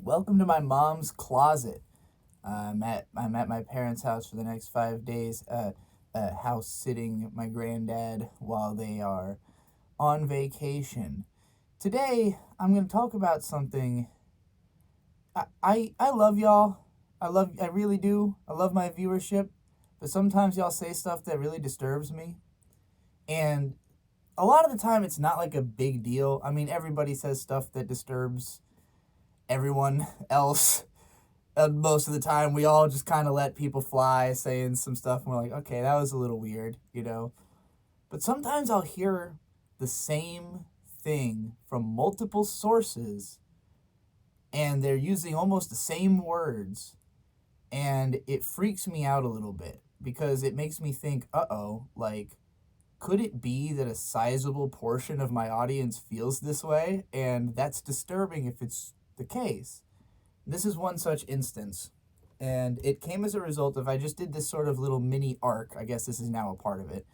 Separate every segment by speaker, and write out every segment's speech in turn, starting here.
Speaker 1: Welcome to my mom's closet. I'm at my parents' house for the next 5 days, house sitting my granddad while they are on vacation. Today, I'm going to talk about something. I love y'all. I really do. I love my viewership, but sometimes y'all say stuff that really disturbs me. And a lot of the time, it's not like a big deal. I mean, everybody says stuff that disturbs everyone else. Most of the time, we all just kind of let people fly, saying some stuff, and we're like, okay, that was a little weird. But sometimes I'll hear the same thing from multiple sources, and they're using almost the same words, and it freaks me out a little bit because it makes me think, like, could it be that a sizable portion of my audience feels this way? And that's disturbing if it's the case. This is one such instance, and it came as a result of I just did this sort of little mini arc. I guess this is now a part of it.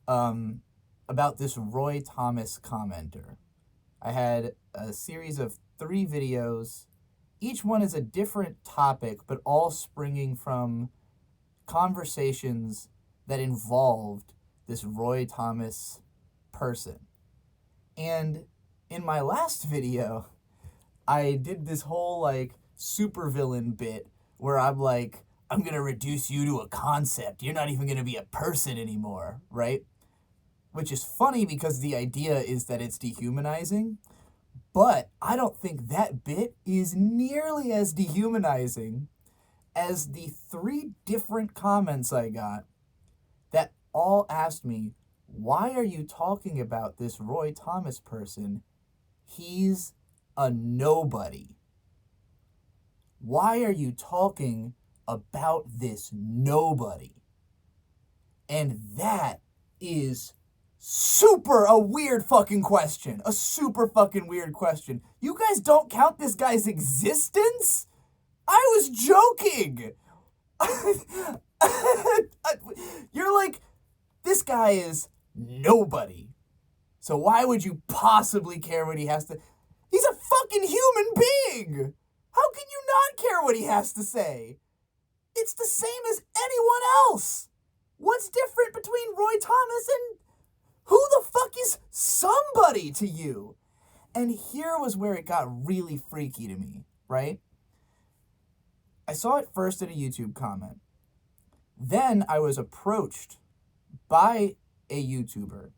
Speaker 1: About this Roy Thomas commenter. I had a series of 3 videos. Each one is a different topic, but all springing from conversations that involved this Roy Thomas person. And in my last video, I did this whole like supervillain bit where I'm like, I'm gonna reduce you to a concept. You're not even gonna be a person anymore, right? Which is funny because the idea is that it's dehumanizing, but I don't think that bit is nearly as dehumanizing as the 3 different comments I got that all asked me, why are you talking about this Roy Thomas person? He's a nobody. Why are you talking about this nobody? And that is super a weird fucking question. A super fucking weird question. You guys don't count this guy's existence? I was joking. You're like, this guy is nobody. So why would you possibly care what he has to... He's a fucking human being! How can you not care what he has to say? It's the same as anyone else! What's different between Roy Thomas and... Who the fuck is somebody to you? And here was where it got really freaky to me, right? I saw it first in a YouTube comment. Then I was approached by a YouTuber.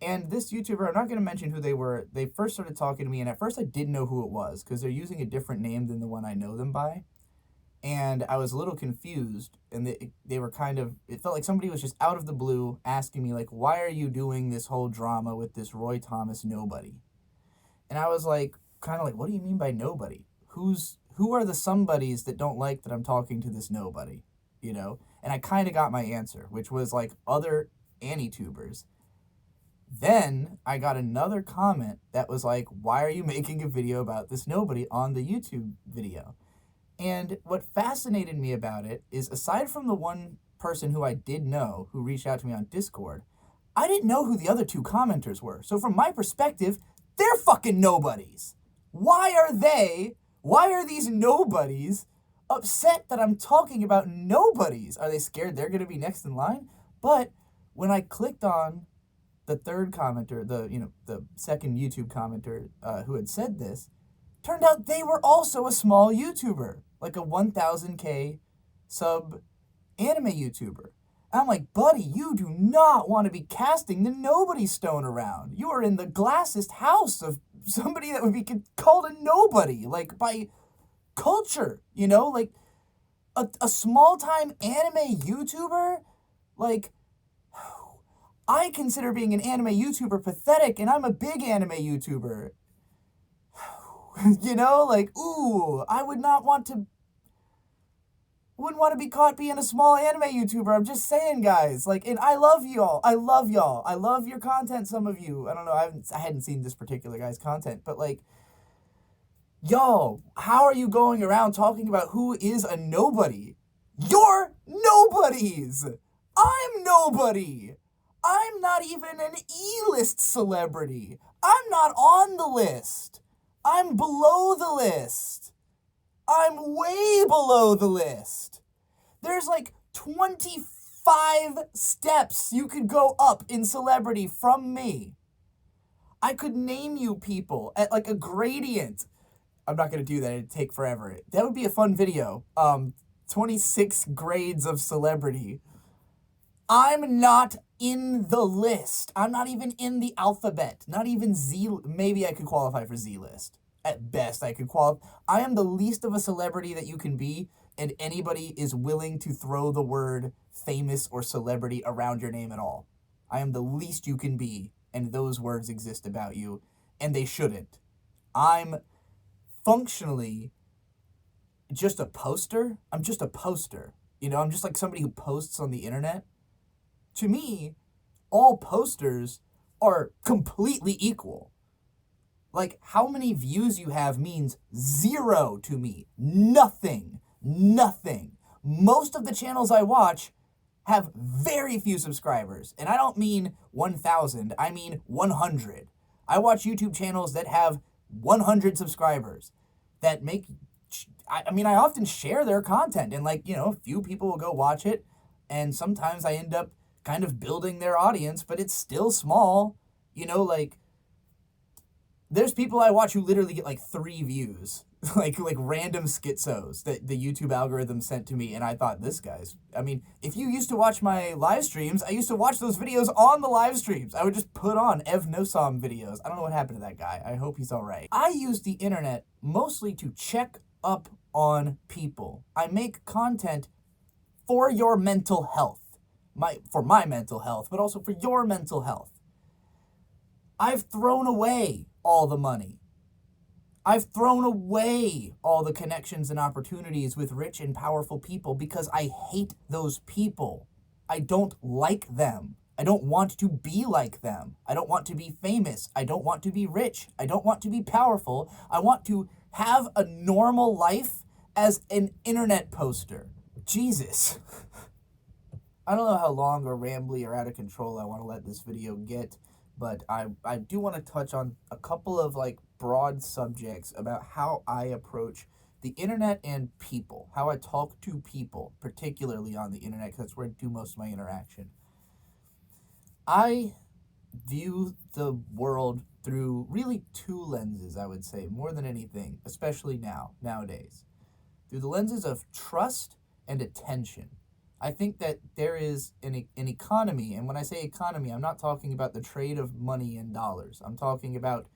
Speaker 1: And this YouTuber, I'm not going to mention who they were. They first started talking to me, and at first I didn't know who it was because they're using a different name than the one I know them by. And I was a little confused, and they were kind of, it felt like somebody was just out of the blue asking me, like, why are you doing this whole drama with this Roy Thomas nobody? And I was like, kind of like, what do you mean by nobody? Who are the somebodies that don't like that I'm talking to this nobody? And I kind of got my answer, which was like other Anitubers. Then I got another comment that was like, why are you making a video about this nobody on the YouTube video? And what fascinated me about it is, aside from the one person who I did know who reached out to me on Discord, I didn't know who the other 2 commenters were. So from my perspective, they're fucking nobodies. Why are these nobodies upset that I'm talking about nobodies? Are they scared they're going to be next in line? But when I clicked on the 3rd commenter, the second YouTube commenter who had said this, turned out they were also a small YouTuber, like a 1,000K sub anime YouTuber. And I'm like, buddy, you do not want to be casting the nobody stone around. You are in the glassest house of somebody that would be called a nobody, like by culture, like a small-time anime YouTuber, like... I consider being an anime YouTuber pathetic, and I'm a big anime YouTuber. I wouldn't want to be caught being a small anime YouTuber. I'm just saying, guys. And I love y'all. I love y'all. I love your content, some of you. I don't know, I hadn't seen this particular guy's content, but y'all, how are you going around talking about who is a nobody? You're nobodies! I'm nobody! I'm not even an E-list celebrity. I'm not on the list. I'm below the list. I'm way below the list. There's like 25 steps you could go up in celebrity from me. I could name you people at like a gradient. I'm not going to do that. It'd take forever. That would be a fun video. 26 grades of celebrity. I'm not in the list. I'm not even in the alphabet. Not even Z. Maybe I could qualify for Z list. At best, I could qualify. I am the least of a celebrity that you can be, and anybody is willing to throw the word famous or celebrity around your name at all. I am the least you can be, and those words exist about you, and they shouldn't. I'm functionally just a poster. I'm just a poster. You know, I'm just like somebody who posts on the internet. To me, all posters are completely equal. Like, how many views you have means zero to me. Nothing. Nothing. Most of the channels I watch have very few subscribers. And I don't mean 1,000. I mean 100. I watch YouTube channels that have 100 subscribers that make... I mean, I often share their content. And, like, you know, a few people will go watch it. And sometimes I end up kind of building their audience, but it's still small. You know, like... There's people I watch who literally get like 3 views, like random schizos that the YouTube algorithm sent to me, and I thought, this guy's... I mean, if you used to watch my live streams, I used to watch those videos on the live streams. I would just put on Ev Nosam videos. I don't know what happened to that guy. I hope he's all right. I use the internet mostly to check up on people. I make content for your mental health. For my mental health, but also for your mental health. I've thrown away all the money. I've thrown away all the connections and opportunities with rich and powerful people because I hate those people. I don't like them. I don't want to be like them. I don't want to be famous. I don't want to be rich. I don't want to be powerful. I want to have a normal life as an internet poster. Jesus. I don't know how long or rambly or out of control I want to let this video get. But I do want to touch on a couple of like broad subjects about how I approach the internet and people, how I talk to people, particularly on the internet, because that's where I do most of my interaction. I view the world through really 2 lenses, I would say, more than anything, especially nowadays. Through the lenses of trust and attention. I think that there is an economy, and when I say economy, I'm not talking about the trade of money and dollars. I'm talking about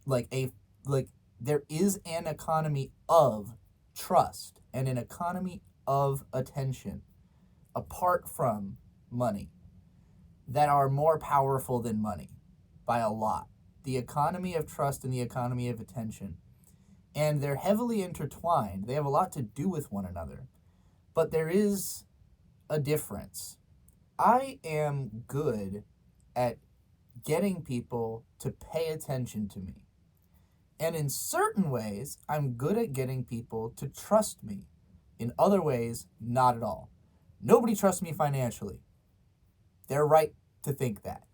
Speaker 1: there is an economy of trust and an economy of attention apart from money that are more powerful than money by a lot. The economy of trust and the economy of attention. And they're heavily intertwined. They have a lot to do with one another. But there is a difference. I am good at getting people to pay attention to me. And in certain ways, I'm good at getting people to trust me. In other ways, not at all. Nobody trusts me financially. They're right to think that.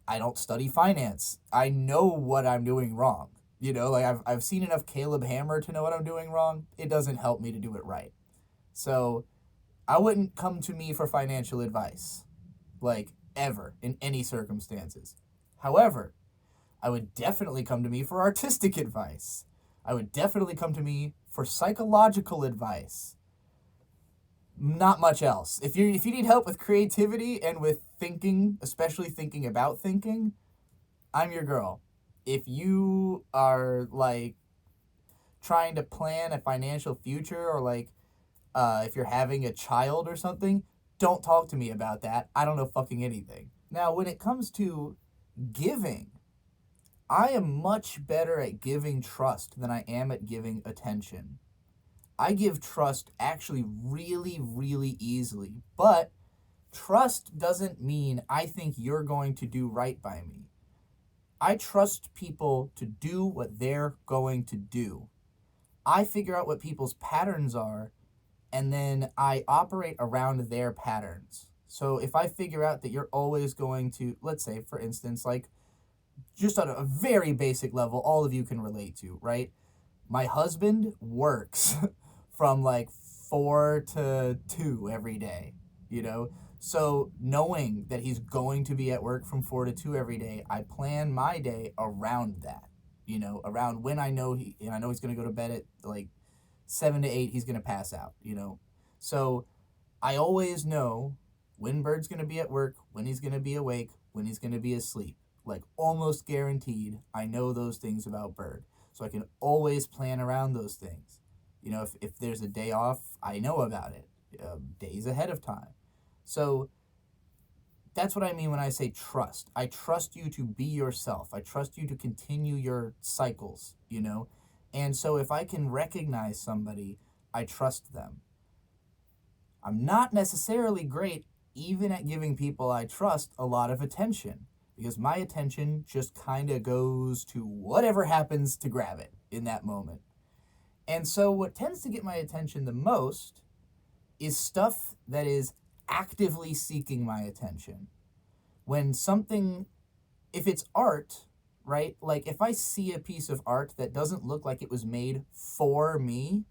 Speaker 1: I don't study finance. I know what I'm doing wrong. You know, like I've seen enough Caleb Hammer to know what I'm doing wrong. It doesn't help me to do it right. So I wouldn't come to me for financial advice, like ever, in any circumstances. However, I would definitely come to me for artistic advice. I would definitely come to me for psychological advice. Not much else. If you need help with creativity and with thinking, especially thinking about thinking, I'm your girl. If you are like trying to plan a financial future or like if you're having a child or something, don't talk to me about that. I don't know fucking anything. Now, when it comes to giving, I am much better at giving trust than I am at giving attention. I give trust actually really, really easily, but trust doesn't mean I think you're going to do right by me. I trust people to do what they're going to do. I figure out what people's patterns are, and then I operate around their patterns. So if I figure out that you're always going to, let's say, for instance, like just on a very basic level, all of you can relate to, right? My husband works from like 4 to 2 every day, you know? So knowing that he's going to be at work from 4 to 2 every day, I plan my day around that, around when I know he's going to go to bed at like 7 to 8, he's going to pass out. So I always know when Bird's going to be at work, when he's going to be awake, when he's going to be asleep. Like almost guaranteed, I know those things about Bird. So I can always plan around those things. If there's a day off, I know about it days ahead of time. So that's what I mean when I say trust. I trust you to be yourself. I trust you to continue your cycles. And so if I can recognize somebody, I trust them. I'm not necessarily great even at giving people I trust a lot of attention because my attention just kind of goes to whatever happens to grab it in that moment. And so what tends to get my attention the most is stuff that is actively seeking my attention. When something, if it's art, right? Like if I see a piece of art that doesn't look like it was made for me,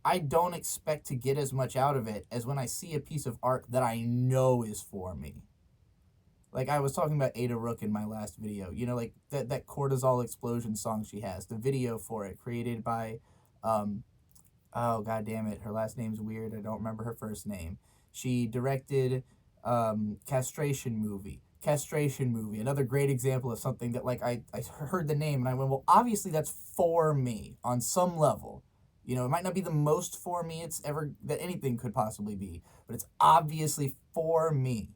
Speaker 1: I don't expect to get as much out of it as when I see a piece of art that I know is for me. Like I was talking about Ada Rook in my last video, like that cortisol explosion song she has, the video for it created by, oh god damn it, her last name's weird. I don't remember her first name. She directed Castration Movie, another great example of something that like I heard the name and I went, well, obviously that's for me on some level. It might not be the most for me that anything could possibly be, but it's obviously for me.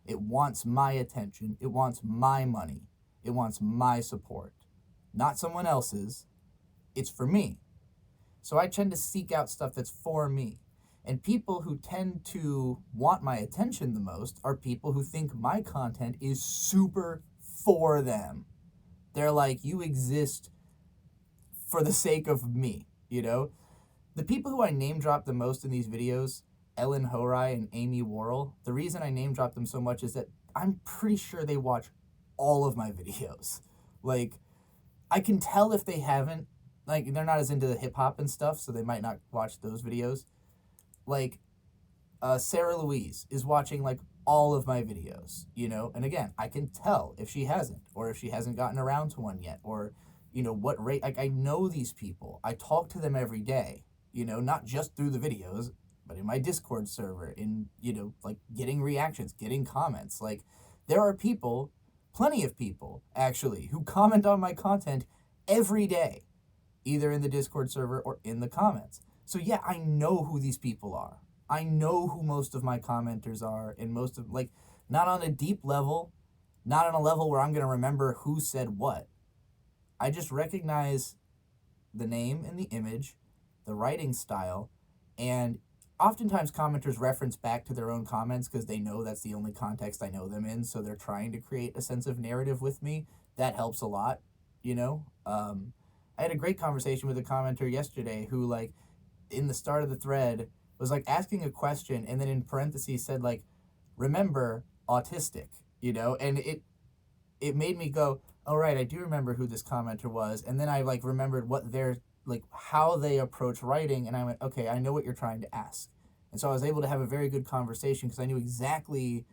Speaker 1: It wants my attention. It wants my money. It wants my support. Not someone else's. It's for me. So I tend to seek out stuff that's for me. And people who tend to want my attention the most are people who think my content is super for them. They're like, you exist for the sake of me. The people who I name drop the most in these videos, Ellen Horai and Amy Worrell, the reason I name drop them so much is that I'm pretty sure they watch all of my videos. Like, I can tell if they haven't, like, they're not as into the hip hop and stuff, so they might not watch those videos. Like, Sarah Louise is watching, like, all of my videos, And again, I can tell if she hasn't, or if she hasn't gotten around to one yet, or what rate. Like I know these people. I talk to them every day, not just through the videos, but in my Discord server, in, like getting reactions, getting comments. Like there are people, plenty of people actually, who comment on my content every day, either in the Discord server or in the comments. So yeah, I know who these people are. I know who most of my commenters are, and most of, like, not on a deep level, not on a level where I'm going to remember who said what. I just recognize the name and the image, the writing style, and oftentimes commenters reference back to their own comments because they know that's the only context I know them in, so they're trying to create a sense of narrative with me. That helps a lot, I had a great conversation with a commenter yesterday who, like, in the start of the thread was, like, asking a question and then in parentheses said, like, remember, autistic, and it made me go, oh, right, I do remember who this commenter was. And then I, like, remembered what they're, like, how they approach writing. And I went, okay, I know what you're trying to ask. And so I was able to have a very good conversation because I knew exactly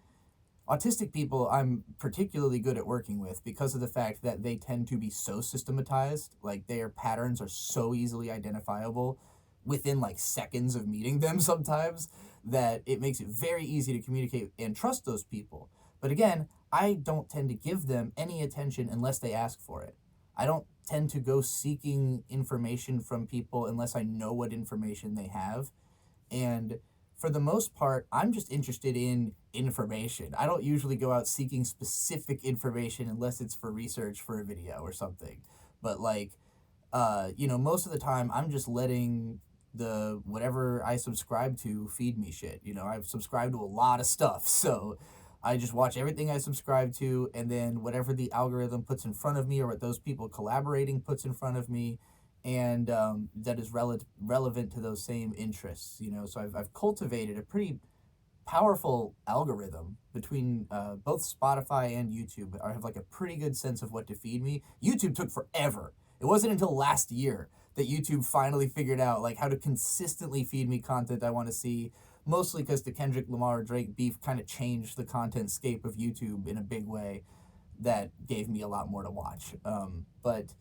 Speaker 1: autistic people I'm particularly good at working with because of the fact that they tend to be so systematized. Like, their patterns are so easily identifiable within, like, seconds of meeting them sometimes that it makes it very easy to communicate and trust those people. But again, I don't tend to give them any attention unless they ask for it. I don't tend to go seeking information from people unless I know what information they have. And for the most part, I'm just interested in information. I don't usually go out seeking specific information unless it's for research for a video or something. But like, most of the time I'm just letting the whatever I subscribe to feed me shit. I've subscribed to a lot of stuff, so I just watch everything I subscribe to, and then whatever the algorithm puts in front of me or what those people collaborating puts in front of me, and that is relevant to those same interests. So I've cultivated a pretty powerful algorithm between both Spotify and YouTube. I have like a pretty good sense of what to feed me. YouTube took forever. It wasn't until last year that YouTube finally figured out, like, how to consistently feed me content I want to see, mostly because the Kendrick Lamar Drake beef kind of changed the content scape of YouTube in a big way that gave me a lot more to watch. But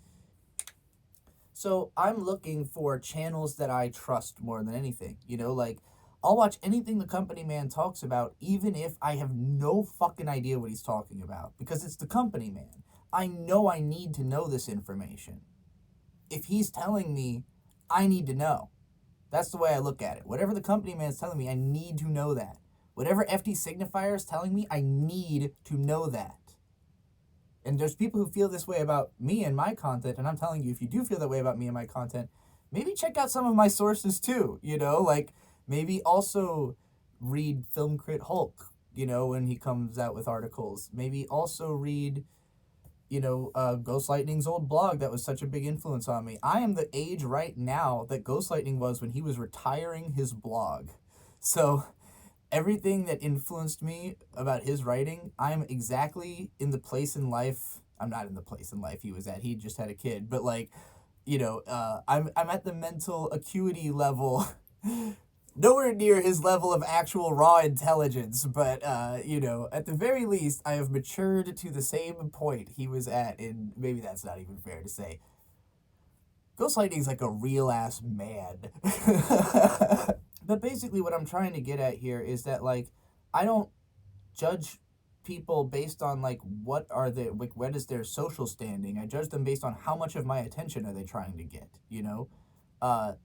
Speaker 1: so I'm looking for channels that I trust more than anything. You know, like, I'll watch anything the company man talks about, even if I have no fucking idea what he's talking about, because it's the company man. I know I need to know this information. If he's telling me, I need to know. That's the way I look at it. Whatever the company man is telling me, I need to know that. Whatever FD Signifier is telling me, I need to know that. And there's people who feel this way about me and my content, and I'm telling you, if you do feel that way about me and my content, maybe check out some of my sources too, you know, like, maybe also read Film Crit Hulk, you know, when he comes out with articles. Maybe also read, you know, Ghost Lightning's old blog that was such a big influence on me. I am the age right now that Ghost Lightning was when he was retiring his blog. So everything that influenced me about his writing, I'm exactly in the place in life. I'm not in the place in life he was at. He just had a kid. But, like, you know, I'm at the mental acuity level, nowhere near his level of actual raw intelligence. But, you know, at the very least, I have matured to the same point he was at. And maybe that's not even fair to say. Ghost Lightning's like a real-ass man. But basically what I'm trying to get at here is that, like, I don't judge people based on, like, what is their social standing. I judge them based on how much of my attention are they trying to get, you know?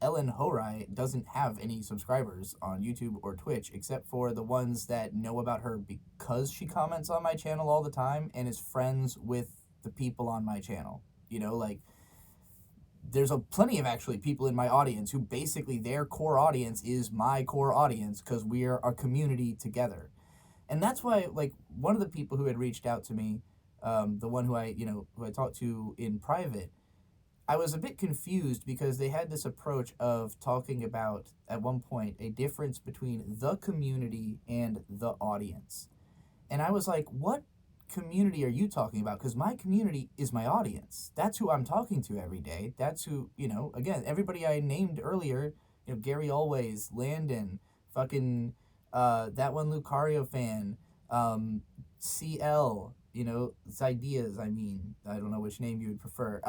Speaker 1: Ellen Horai doesn't have any subscribers on YouTube or Twitch except for the ones that know about her because she comments on my channel all the time and is friends with the people on my channel, you know? Like, there's plenty of actually people in my audience who basically their core audience is my core audience because we are a community together. And that's why, like, one of the people who had reached out to me, the one who I talked to in private, I was a bit confused because they had this approach of talking about, at one point, a difference between the community and the audience. And I was like, what community are you talking about? Because my community is my audience. That's who I'm talking to every day. That's who, you know, again, everybody I named earlier, you know, Gary Always, Landon, fucking, that one Lucario fan, CL, you know, Zydeas, I mean, I don't know which name you would prefer.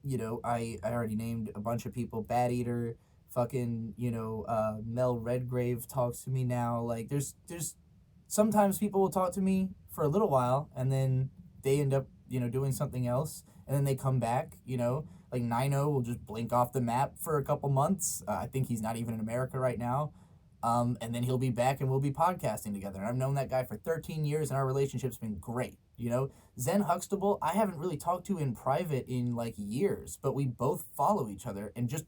Speaker 1: You know, I already named a bunch of people, Bad Eater, fucking, you know, Mel Redgrave talks to me now. Like, there's sometimes people will talk to me for a little while and then they end up, you know, doing something else and then they come back, you know, like Nino will just blink off the map for a couple months. I think he's not even in America right now. And then he'll be back and we'll be podcasting together. And I've known that guy for 13 years and our relationship's been great, you know. Zen Huxtable, I haven't really talked to in private in like years, but we both follow each other and just,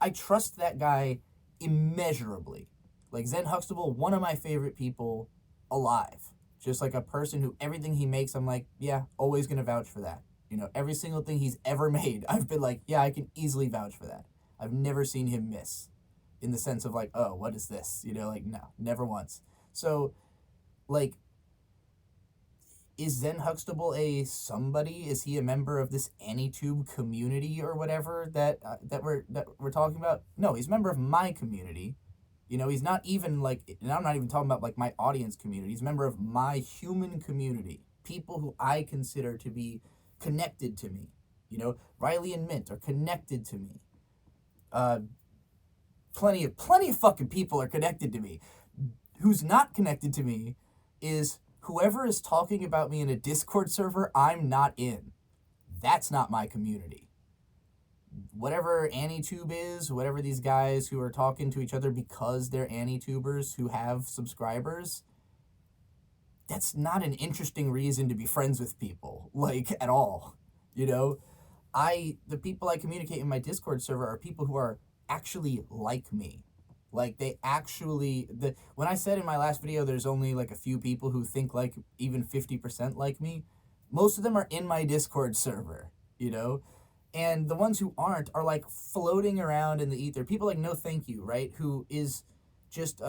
Speaker 1: I trust that guy immeasurably. Like, Zen Huxtable, one of my favorite people alive. Just like a person who, everything he makes, I'm like, yeah, always gonna vouch for that. You know, every single thing he's ever made, I've been like, yeah, I can easily vouch for that. I've never seen him miss. In the sense of like, oh, what is this? You know, like, no, never once. So, like, is Zen Huxtable a somebody? Is he a member of this AniTube community or whatever that we're talking about? No, he's a member of my community. You know, he's not even like, and I'm not even talking about like my audience community. He's a member of my human community. People who I consider to be connected to me. You know, Riley and Mint are connected to me. Plenty of fucking people are connected to me. Who's not connected to me is whoever is talking about me in a Discord server I'm not in. That's not my community. Whatever AniTube is, whatever these guys who are talking to each other because they're AniTubers who have subscribers, that's not an interesting reason to be friends with people, like, at all. You know, the people I communicate in my Discord server are people who are actually like me. Like, they actually, when I said in my last video there's only like a few people who think like even 50% like me, most of them are in my Discord server, you know? And the ones who aren't are like floating around in the ether. People like No Thank You, right? Who is just,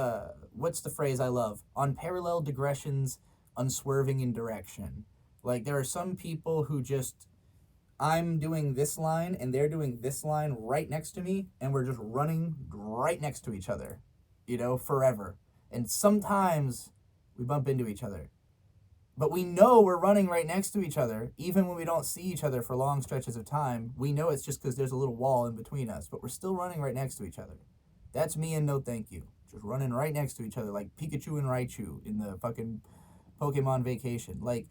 Speaker 1: what's the phrase I love? On parallel digressions, unswerving in direction. Like, there are some people who just I'm doing this line and they're doing this line right next to me, and we're just running right next to each other, forever. And sometimes we bump into each other. But we know we're running right next to each other, even when we don't see each other for long stretches of time. We know it's just because there's a little wall in between us, but we're still running right next to each other. That's me and no thank you. Just running right next to each other like Pikachu and Raichu in the fucking Pokemon Vacation. Like,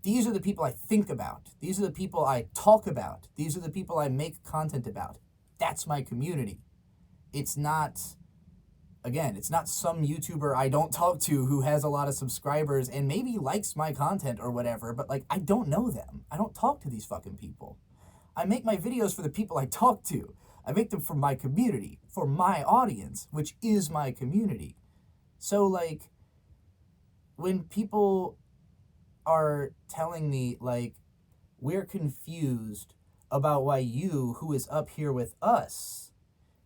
Speaker 1: these are the people I think about. These are the people I talk about. These are the people I make content about. That's my community. It's not, again, it's not some YouTuber I don't talk to who has a lot of subscribers and maybe likes my content or whatever, but like, I don't know them. I don't talk to these fucking people. I make my videos for the people I talk to. I make them for my community, for my audience, which is my community. So like, when people are telling me like, we're confused about why you, who is up here with us,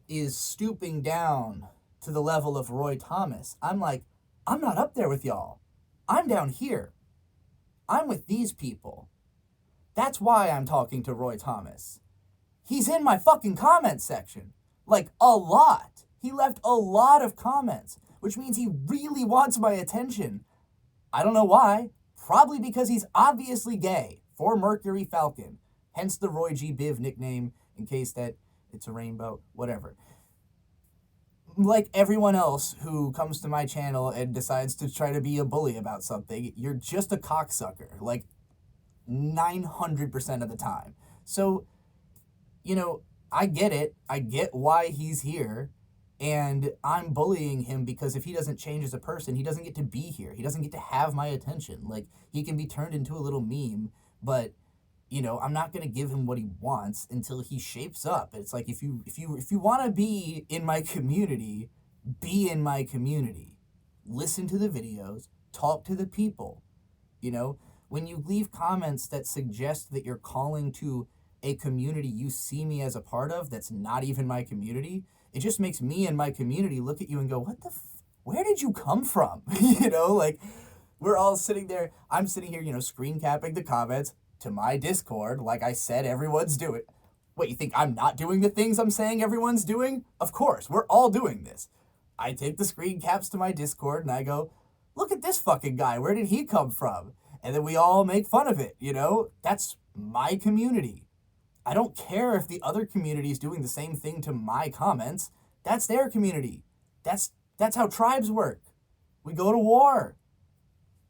Speaker 1: is stooping down to the level of Roy Thomas, I'm like, I'm not up there with y'all. I'm down here. I'm with these people. That's why I'm talking to Roy Thomas. He's in my fucking comment section. Like, a lot. He left a lot of comments, which means he really wants my attention. I don't know why. Probably because he's obviously gay. For Mercury Falcon. Hence the Roy G. Biv nickname, in case that it's a rainbow, whatever. Like everyone else who comes to my channel and decides to try to be a bully about something, you're just a cocksucker. Like, 900% of the time. So, I get it. I get why he's here. And I'm bullying him because if he doesn't change as a person, he doesn't get to be here. He doesn't get to have my attention. Like, he can be turned into a little meme, but, I'm not going to give him what he wants until he shapes up. It's like, if you want to be in my community, be in my community. Listen to the videos, talk to the people. When you leave comments that suggest that you're calling to a community you see me as a part of that's not even my community, it just makes me and my community look at you and go, where did you come from? Like, we're all sitting there, I'm sitting here, screen capping the comments to my Discord, like I said everyone's doing. What, you think I'm not doing the things I'm saying everyone's doing? Of course, we're all doing this. I take the screen caps to my Discord and I go, look at this fucking guy, where did he come from? And then we all make fun of it, That's my community. I don't care if the other community is doing the same thing to my comments. That's their community. That's how tribes work. We go to war.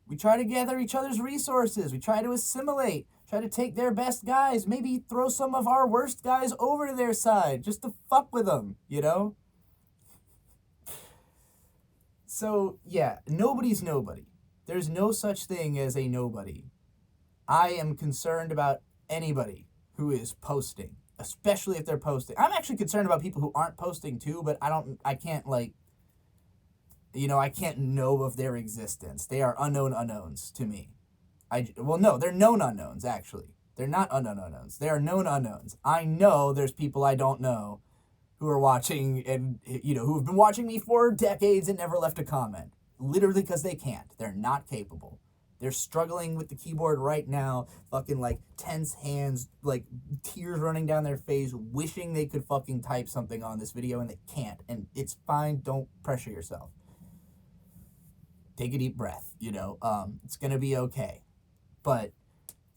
Speaker 1: We try to gather each other's resources. We try to assimilate. Try to take their best guys. Maybe throw some of our worst guys over to their side just to fuck with them, So, yeah, nobody's nobody. There's no such thing as a nobody. I am concerned about anybody who is posting, especially if they're posting. I'm actually concerned about people who aren't posting too, but I can't know of their existence. They are unknown unknowns to me. No, they're known unknowns, actually. They're not unknown unknowns. They are known unknowns. I know there's people I don't know who are watching and, who have been watching me for decades and never left a comment. Literally because they can't. They're not capable. They're struggling with the keyboard right now, fucking like tense hands, like tears running down their face, wishing they could fucking type something on this video and they can't. And it's fine. Don't pressure yourself. Take a deep breath, it's going to be okay. But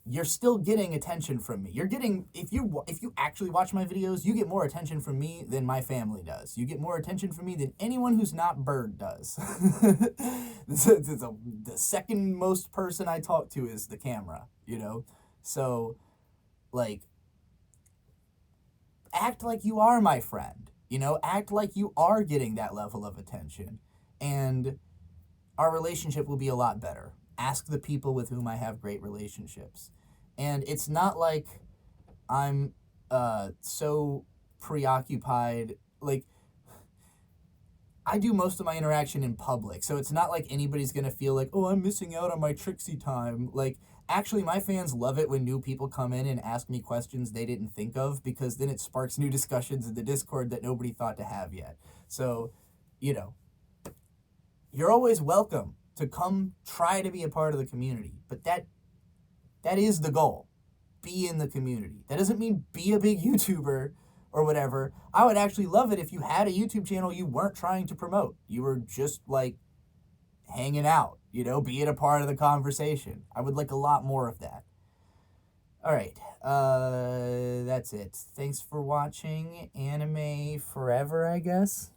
Speaker 1: you're still getting attention from me. You're getting, if you actually watch my videos, you get more attention from me than my family does. You get more attention from me than anyone who's not Bird does. The second most person I talk to is the camera, So, like, act like you are my friend, Act like you are getting that level of attention. And our relationship will be a lot better. Ask the people with whom I have great relationships. And it's not like I'm so preoccupied. Like, I do most of my interaction in public, so it's not like anybody's going to feel like, oh, I'm missing out on my Trixie time. Like, actually, my fans love it when new people come in and ask me questions they didn't think of, because then it sparks new discussions in the Discord that nobody thought to have yet. So, you're always welcome to come try to be a part of the community, but that is the goal. be in the community. That doesn't mean be a big YouTuber or whatever. I would actually love it if you had a YouTube channel you weren't trying to promote. You were just like hanging out, being a part of the conversation. I would like a lot more of that. All right, that's it. Thanks for watching Anime Forever, I guess.